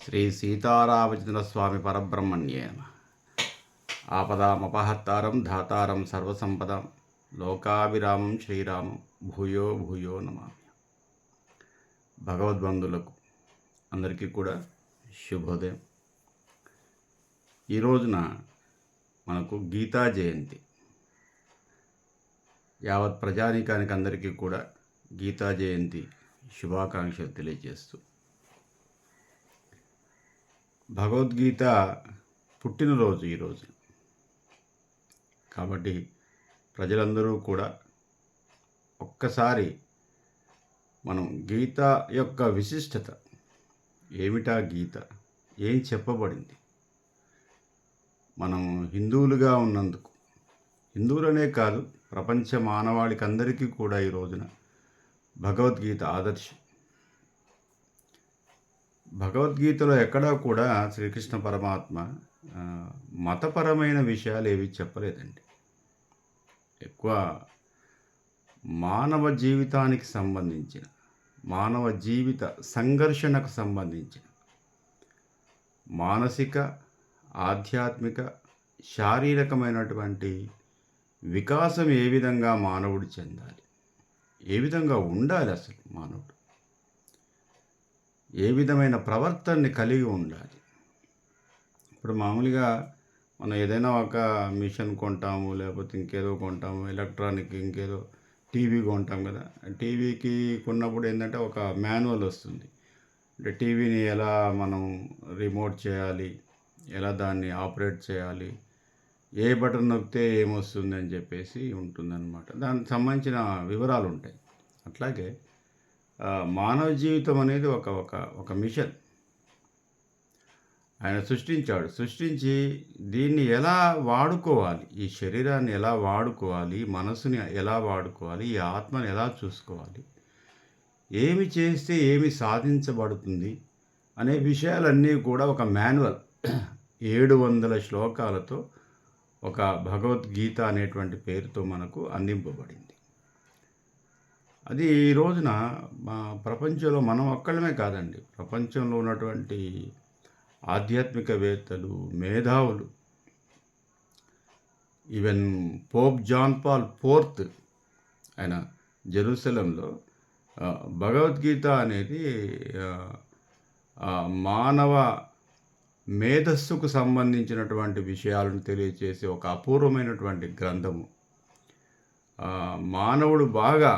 శ్రీ సీతారామచంద్ర స్వామి పరబ్రహ్మణ్యే నమః. ఆపదామపహత్తారం ధాతారం సర్వసంపదాం లోకాభిరామం శ్రీరామం భూయో భూయో నమామి. భగవద్బంధులకు అందరికీ కూడా శుభోదయం. ఈ రోజున మనకు గీతా జయంతి. యావత్ ప్రజానీకానికి అందరికీ కూడా గీతా జయంతి శుభాకాంక్షలు తెలియజేస్తూ, భగవద్గీత పుట్టినరోజు ఈరోజు కాబట్టి ప్రజలందరూ కూడా ఒక్కసారి మనం గీత యొక్క విశిష్టత ఏమిటా, గీత ఏం చెప్పబడింది, మనం హిందువులుగా ఉన్నందుకు, హిందువులనే కాదు ప్రపంచ మానవాళికి అందరికీ కూడా ఈ రోజున భగవద్గీత ఆదర్శం. భగవద్గీతలో ఎక్కడా కూడా శ్రీకృష్ణ పరమాత్మ మతపరమైన విషయాలు ఏవి చెప్పలేదండి. ఎక్కువ మానవ జీవితానికి సంబంధించిన, మానవ జీవిత సంఘర్షణకు సంబంధించిన మానసిక, ఆధ్యాత్మిక, శారీరకమైనటువంటి వికాసం ఏ విధంగా మానవుడు చెందాలి, ఏ విధంగా ఉండాలి, అసలు మానవుడు ఏ విధమైన ప్రవర్తనని కలిగి ఉండాలి. ఇప్పుడు మామూలుగా మనం ఏదైనా ఒక మిషన్ కొంటాము, లేకపోతే ఇంకేదో కొంటాము, ఎలక్ట్రానిక్ ఇంకేదో టీవీ కొంటాం కదా. టీవీకి కొన్నప్పుడు ఏంటంటే ఒక మాన్యువల్ వస్తుంది. అంటే టీవీని ఎలా మనం రిమోట్ చేయాలి, ఎలా దాన్ని ఆపరేట్ చేయాలి, ఏ బటన్ నొక్కితే ఏమొస్తుంది అని చెప్పేసి ఉంటుందన్నమాట. దానికి సంబంధించిన వివరాలు ఉంటాయి. అట్లాగే మానవ జీవితం అనేది ఒక ఒక ఒక మిషన్. ఆయన సృష్టించి దీన్ని ఎలా వాడుకోవాలి, ఈ శరీరాన్ని ఎలా వాడుకోవాలి, మనసుని ఎలా వాడుకోవాలి, ఈ ఆత్మని ఎలా చూసుకోవాలి, ఏమి చేస్తే ఏమి సాధించబడుతుంది అనే విషయాలన్నీ కూడా ఒక మాన్యువల్ 700 శ్లోకాలతో ఒక భగవద్గీత అనేటువంటి పేరుతో మనకు అందింపబడింది. అది ఈ రోజున మా ప్రపంచంలో మనం ఒక్కళ్ళమే కాదండి, ప్రపంచంలో ఉన్నటువంటి ఆధ్యాత్మికవేత్తలు, మేధావులు, even Pope John Paul IV ఆయన జెరూసలంలో భగవద్గీత అనేది మానవ మేధస్సుకు సంబంధించినటువంటి విషయాలను తెలియచేసే ఒక అపూర్వమైనటువంటి గ్రంథము. మానవుడు బాగా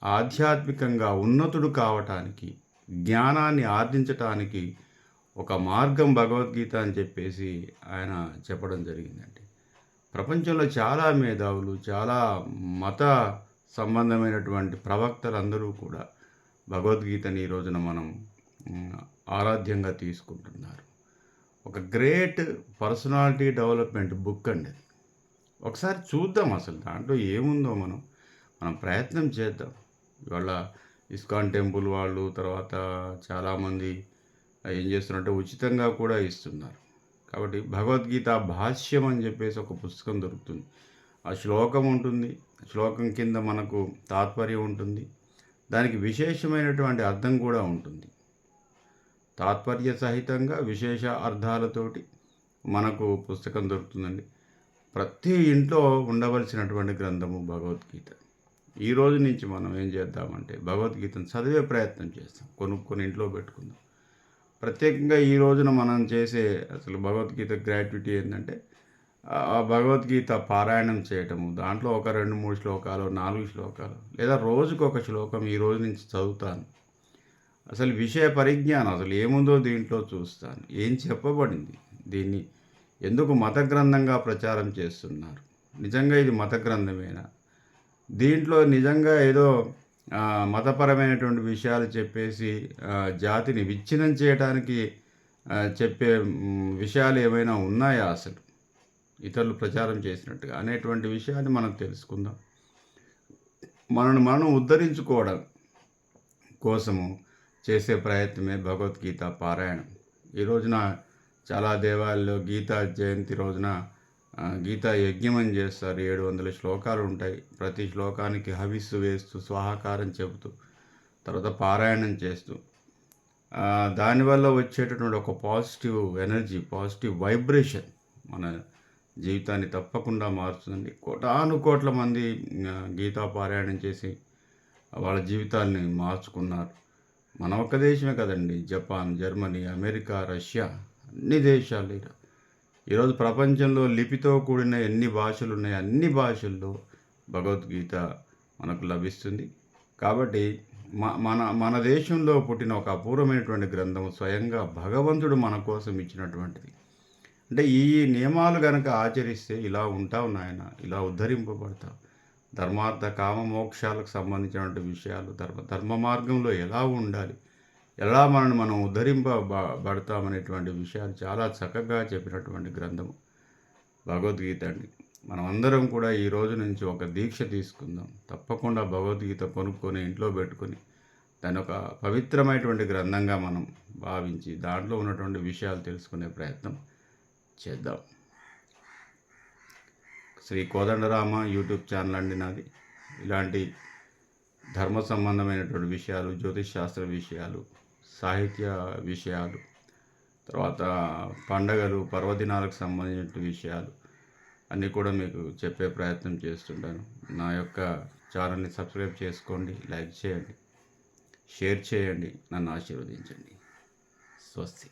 ఆధ్యాత్మికంగా ఉన్నతుడు కావటానికి, జ్ఞానాన్ని ఆర్జించటానికి ఒక మార్గం భగవద్గీత అని చెప్పేసి ఆయన చెప్పడం జరిగిందండి. ప్రపంచంలో చాలా మేధావులు, చాలా మత సంబంధమైనటువంటి ప్రవక్తలందరూ కూడా భగవద్గీతని ఈ రోజున మనం ఆరాధ్యంగా తీసుకుంటున్నారు. ఒక గ్రేట్ పర్సనాలిటీ డెవలప్మెంట్ బుక్ అండి అది. ఒకసారి చూద్దాం అసలు దాంట్లో ఏముందో, మనం ప్రయత్నం చేద్దాం. ఇవాళ ఇస్కాన్ టెంపుల్ వాళ్ళు, తర్వాత చాలామంది ఏం చేస్తున్నారంటే ఉచితంగా కూడా ఇస్తున్నారు. కాబట్టి భగవద్గీత భాష్యం అని చెప్పేసి ఒక పుస్తకం దొరుకుతుంది. ఆ శ్లోకం ఉంటుంది, శ్లోకం కింద మనకు తాత్పర్యం ఉంటుంది, దానికి విశేషమైనటువంటి అర్థం కూడా ఉంటుంది. తాత్పర్య సహితంగా విశేష అర్థాలతోటి మనకు పుస్తకం దొరుకుతుందండి. ప్రతి ఇంట్లో ఉండవలసినటువంటి గ్రంథము భగవద్గీత. ఈ రోజు నుంచి మనం ఏం చేద్దామంటే భగవద్గీతను చదివే ప్రయత్నం చేస్తాం, కొనుక్కొని ఇంట్లో పెట్టుకుందాం. ప్రత్యేకంగా ఈ రోజున మనం చేసే అసలు భగవద్గీత గ్రాట్యుటీ ఏంటంటే ఆ భగవద్గీత పారాయణం చేయటము. దాంట్లో ఒక 2-3 శ్లోకాలు, 4 శ్లోకాలు, లేదా రోజుకు ఒక శ్లోకం ఈ రోజు నుంచి చదువుతాను. అసలు విషయ పరిజ్ఞానం అసలు ఏముందో దీంట్లో చూస్తాను, ఏం చెప్పబడింది, దీన్ని ఎందుకు మత గ్రంథంగా ప్రచారం చేస్తున్నారు, నిజంగా ఇది మత గ్రంథమేనా, దీంట్లో నిజంగా ఏదో మతపరమైనటువంటి విషయాలు చెప్పేసి జాతిని విచ్ఛిన్నం చేయడానికి చెప్పే విషయాలు ఏమైనా ఉన్నాయా అసలు ఇతరులు ప్రచారం చేసినట్టుగా అనేటువంటి విషయాన్ని మనం తెలుసుకుందాం. మనం ఉద్ధరించుకోవడం కోసము చేసే ప్రయత్నమే భగవద్గీత పారాయణం. ఈ రోజున చాలా దేవాలయాల్లో గీతా జయంతి రోజున గీతా యజ్ఞం అని చేస్తారు. 700 శ్లోకాలు ఉంటాయి. ప్రతి శ్లోకానికి హవిస్సు వేస్తూ, స్వాహాకారం చెబుతూ, తర్వాత పారాయణం చేస్తూ దానివల్ల వచ్చేటటువంటి ఒక పాజిటివ్ ఎనర్జీ, పాజిటివ్ వైబ్రేషన్ మన జీవితాన్ని తప్పకుండా మారుతుందండి. కోటాను కోట్ల మంది గీతా పారాయణం చేసి వాళ్ళ జీవితాల్ని మార్చుకున్నారు. మన ఒక్క దేశమే కదండీ! జపాన్, జర్మనీ, అమెరికా, రష్యా అన్ని దేశాలు ఈరోజు ప్రపంచంలో లిపితో కూడిన ఎన్ని భాషలున్నాయో అన్ని భాషల్లో భగవద్గీత మనకు లభిస్తుంది. కాబట్టి మన దేశంలో పుట్టిన ఒక అపూర్వమైనటువంటి గ్రంథం స్వయంగా భగవంతుడు మన కోసం ఇచ్చినటువంటిది. అంటే ఈ నియమాలు గనక ఆచరిస్తే ఇలా ఉంటావు నాయన, ఇలా ఉద్ధరింపబడతావు. ధర్మార్థ కామ మోక్షాలకు సంబంధించినటువంటి విషయాలు, ధర్మ మార్గంలో ఎలా ఉండాలి, ఎలా మనల్ని మనం బడతామనేటువంటి విషయాలు చాలా చక్కగా చెప్పినటువంటి గ్రంథము భగవద్గీత అండి. మనమందరం కూడా ఈ రోజు నుంచి ఒక దీక్ష తీసుకుందాం. తప్పకుండా భగవద్గీత కొనుక్కొని ఇంట్లో పెట్టుకొని దాన్ని ఒక పవిత్రమైనటువంటి గ్రంథంగా మనం భావించి దాంట్లో ఉన్నటువంటి విషయాలు తెలుసుకునే ప్రయత్నం చేద్దాం. శ్రీ కోదండరామ యూట్యూబ్ ఛానల్ అండి నాది. ఇలాంటి ధర్మ సంబంధమైనటువంటి విషయాలు, జ్యోతిష్ శాస్త్ర విషయాలు, సాహిత్య విషయాలు, తర్వాత పండగలు, పర్వదినాలకు సంబంధించిన విషయాలు అన్నీ కూడా మీకు చెప్పే ప్రయత్నం చేస్తుంటాను. నా యొక్క ఛానల్ని సబ్స్క్రైబ్ చేసుకోండి, లైక్ చేయండి, షేర్ చేయండి, నన్ను ఆశీర్వదించండి. స్వస్తి.